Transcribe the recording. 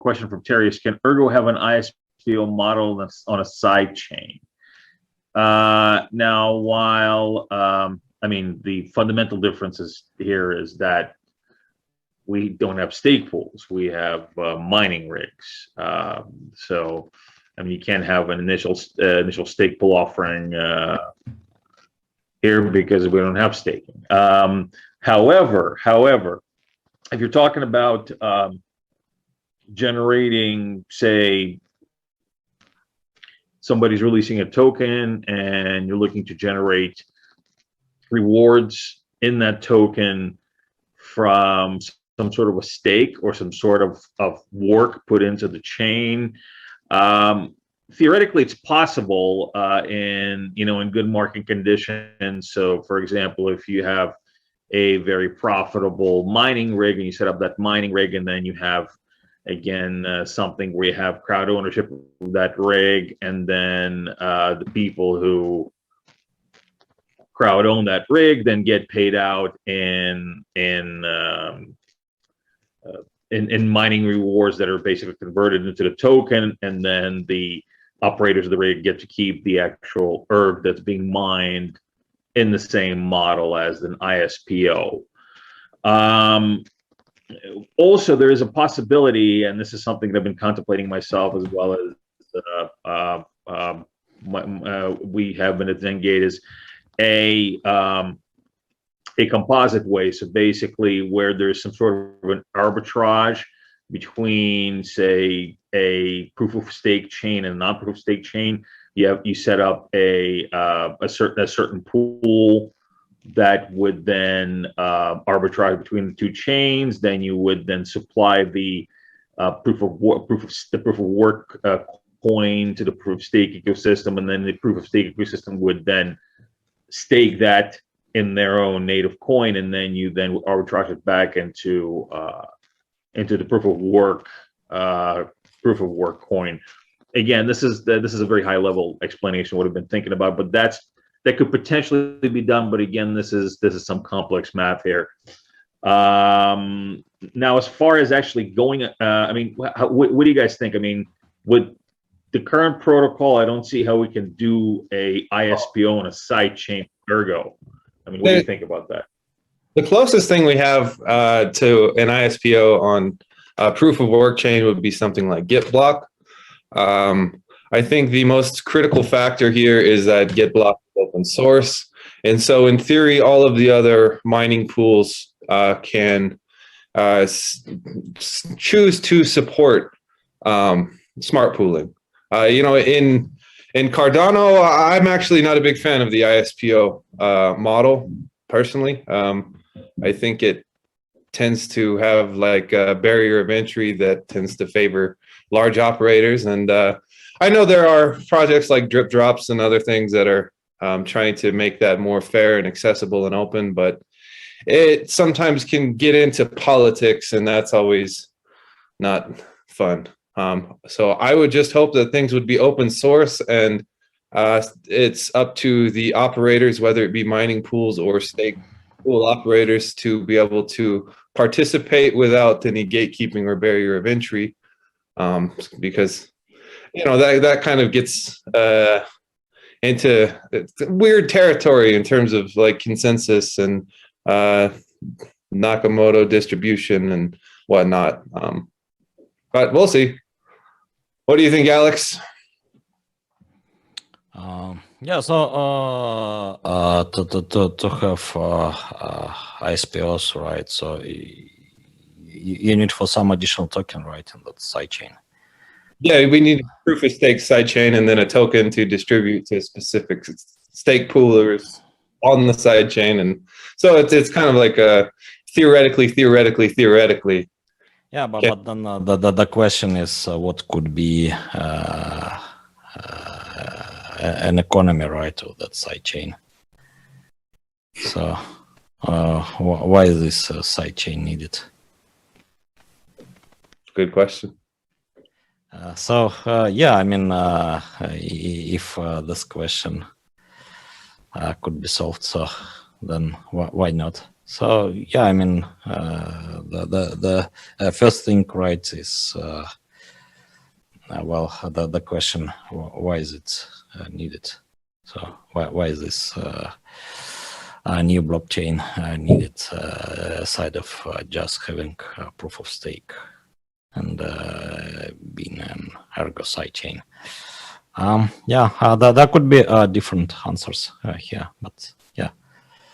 question from Terry is, can Ergo have an ISPO model that's on a side chain? Now, while I mean, the fundamental differences here is that we don't have stake pools. We have mining rigs. So, I mean, you can't have an initial stake pool offering here because we don't have staking. However, if you're talking about generating, say, somebody's releasing a token and you're looking to generate rewards in that token from some sort of a stake or some sort of work put into the chain. Theoretically, it's possible in good market conditions. So, for example, if you have a very profitable mining rig and you set up that mining rig, and then you have again something where you have crowd ownership of that rig, and then the people who crowd own that rig then get paid out in mining rewards that are basically converted into the token, and then the operators of the rig get to keep the actual erg that's being mined in the same model as an ISPO. Also, there is a possibility, and this is something that I've been contemplating myself as well as we have been at Zengate, is a composite way. So basically, where there's some sort of an arbitrage between, say, a proof of stake chain and a non-proof of stake chain, you set up a certain pool that would then arbitrage between the two chains. Then you would then supply the proof of work coin to the proof of stake ecosystem, and then the proof of stake ecosystem would then stake that in their own native coin, and then you then arbitrage it back into the proof of work coin. Again, this is a very high level explanation of what I've been thinking about, but that could potentially be done. But again, this is some complex math here. Now, as far as actually going, I mean, what do you guys think? I mean, with the current protocol, I don't see how we can do a ISPO on a side chain Ergo. I mean, what do you think about that? The closest thing we have to an ISPO on proof of work chain would be something like GitBlock. I think the most critical factor here is that GitBlock is open source. And so in theory, all of the other mining pools can choose to support smart pooling. In Cardano, I'm actually not a big fan of the ISPO model personally. I think it tends to have like a barrier of entry that tends to favor large operators. And I know there are projects like Drip Drops and other things that are trying to make that more fair and accessible and open, but it sometimes can get into politics, and that's always not fun. So I would just hope that things would be open source, and it's up to the operators, whether it be mining pools or stake pool operators, to be able to participate without any gatekeeping or barrier of entry, because that kind of gets into weird territory in terms of like consensus and Nakamoto distribution and whatnot. But we'll see. What do you think, Alex? Yeah, so to have ISPOs, right? So you need for some additional token, right, in that sidechain. Yeah, we need a proof of stake sidechain and then a token to distribute to specific stake poolers on the sidechain, and so it's kind of like a theoretically. Yeah, but then the question is, what could be an economy, right, of that sidechain? So why is this sidechain needed? Good question. Yeah, I mean, if this question could be solved, so then why not? So yeah, I mean, the first thing, right, is well, the question, why is it needed? So why is this new blockchain needed aside of just having proof of stake and being an Ergo sidechain? Yeah, there could be different answers here, but